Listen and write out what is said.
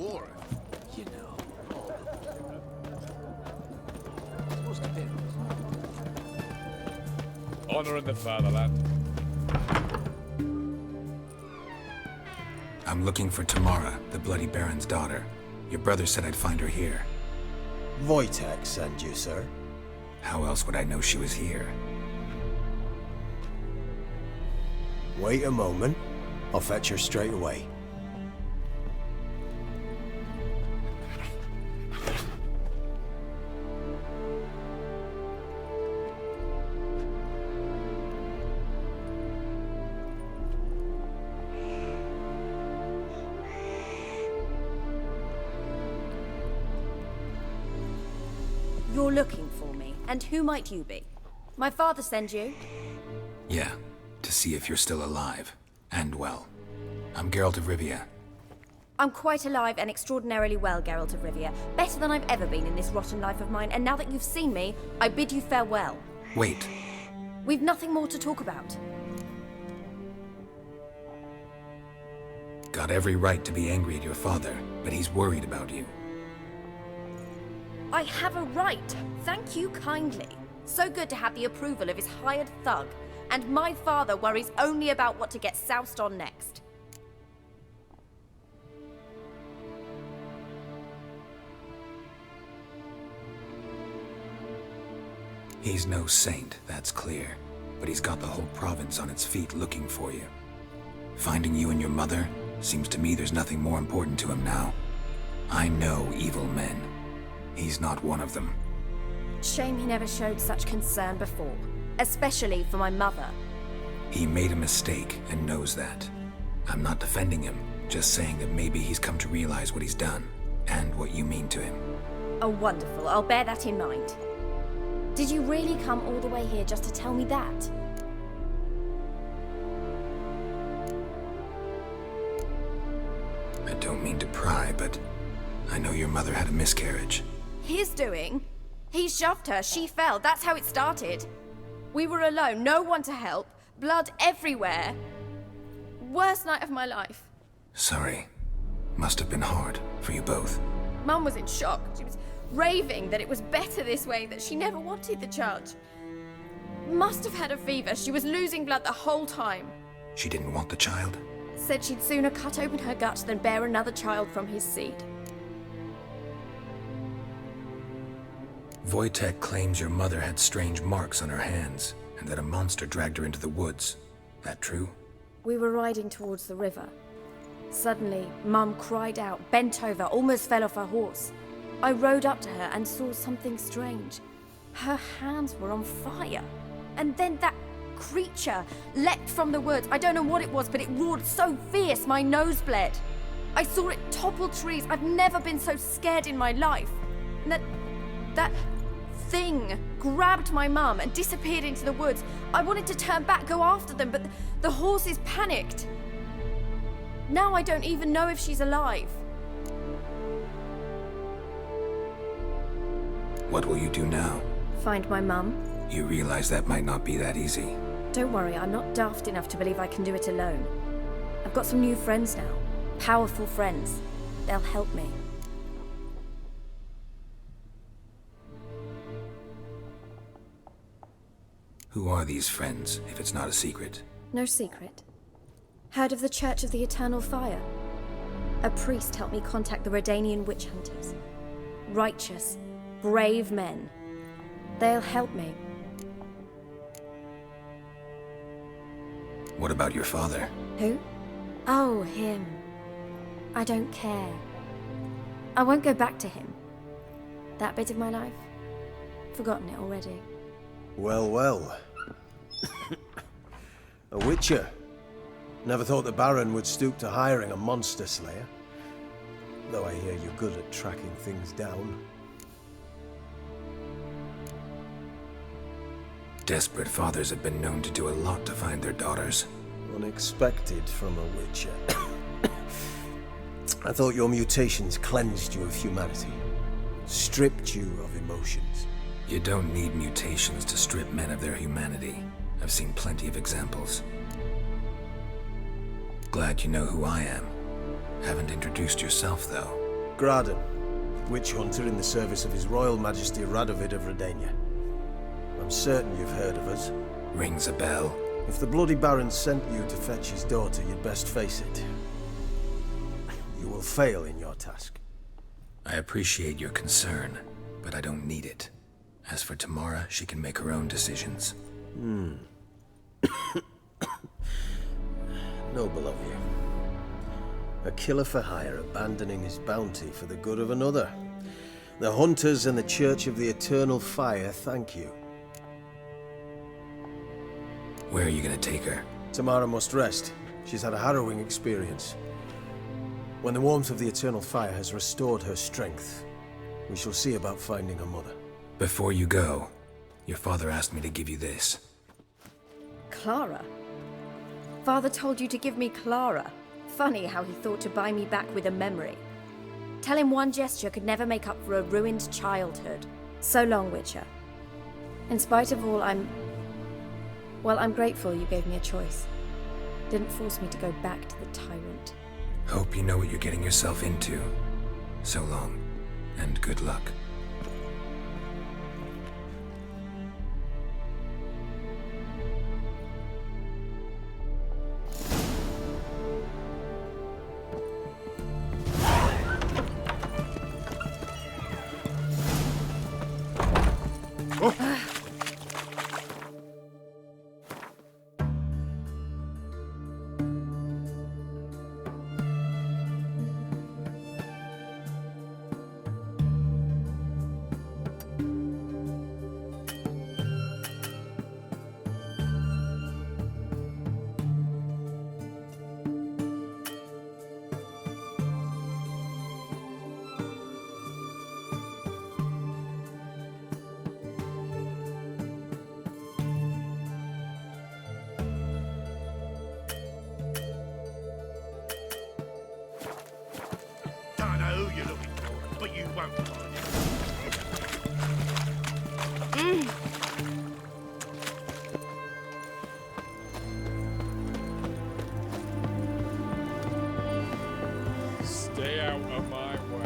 war. You know. Supposed to be. Honor in the fatherland. I'm looking for Tamara, the Bloody Baron's daughter. Your brother said I'd find her here. Wojtek sent you, sir. How else would I know she was here? Wait a moment. I'll fetch her straight away. You're looking for me, and who might you be? My father sent you? Yeah, to see if you're still alive. And well. I'm Geralt of Rivia. I'm quite alive and extraordinarily well, Geralt of Rivia. Better than I've ever been in this rotten life of mine, and now that you've seen me, I bid you farewell. Wait. We've nothing more to talk about. Got every right to be angry at your father, but he's worried about you. I have a right. Thank you kindly. So good to have the approval of his hired thug. And my father worries only about what to get soused on next. He's no saint, that's clear. But he's got the whole province on its feet looking for you. Finding you and your mother, seems to me there's nothing more important to him now. I know evil men. He's not one of them. Shame he never showed such concern before. Especially for my mother. He made a mistake and knows that. I'm not defending him, just saying that maybe he's come to realize what he's done, and what you mean to him. Oh, wonderful. I'll bear that in mind. Did you really come all the way here just to tell me that? I don't mean to pry, but I know your mother had a miscarriage. His doing? He shoved her, she fell, that's how it started. We were alone, no one to help, blood everywhere. Worst night of my life. Sorry. Must have been hard for you both. Mum was in shock. She was raving that it was better this way, that she never wanted the child. Must have had a fever, she was losing blood the whole time. She didn't want the child? Said she'd sooner cut open her gut than bear another child from his seed. Wojtek claims your mother had strange marks on her hands, and that a monster dragged her into the woods. That true? We were riding towards the river. Suddenly, Mum cried out, bent over, almost fell off her horse. I rode up to her and saw something strange. Her hands were on fire. And then that creature leapt from the woods. I don't know what it was, but it roared so fierce my nose bled. I saw it topple trees. I've never been so scared in my life. And that thing grabbed my mum and disappeared into the woods. I wanted to turn back, go after them, but the horses panicked. Now I don't even know if she's alive. What will you do now? Find my mum. You realize that might not be that easy. Don't worry, I'm not daft enough to believe I can do it alone. I've got some new friends now. Powerful friends. They'll help me. Who are these friends, if it's not a secret? No secret. Heard of the Church of the Eternal Fire? A priest helped me contact the Redanian witch hunters. Righteous, brave men. They'll help me. What about your father? Who? Oh, him. I don't care. I won't go back to him. That bit of my life? Forgotten it already. Well, well. A witcher. Never thought the Baron would stoop to hiring a monster slayer. Though I hear you're good at tracking things down. Desperate fathers have been known to do a lot to find their daughters. Unexpected from a witcher. I thought your mutations cleansed you of humanity. Stripped you of emotions. You don't need mutations to strip men of their humanity. I've seen plenty of examples. Glad you know who I am. Haven't introduced yourself, though. Graden, witch hunter in the service of His Royal Majesty Radovid of Redania. I'm certain you've heard of us. Rings a bell. If the Bloody Baron sent you to fetch his daughter, you'd best face it. You will fail in your task. I appreciate your concern, but I don't need it. As for Tamara, she can make her own decisions. Noble of you. A killer for hire abandoning his bounty for the good of another. The Hunters and the Church of the Eternal Fire thank you. Where are you gonna take her? Tamara must rest. She's had a harrowing experience. When the warmth of the Eternal Fire has restored her strength, we shall see about finding her mother. Before you go, your father asked me to give you this. Clara? Father told you to give me Clara. Funny how he thought to buy me back with a memory. Tell him one gesture could never make up for a ruined childhood. So long, Witcher. In spite of all, I'm grateful you gave me a choice. Didn't force me to go back to the tyrant. Hope you know what you're getting yourself into. So long, and good luck. Don't know who you're looking for, but you won't find it. Stay out of my way.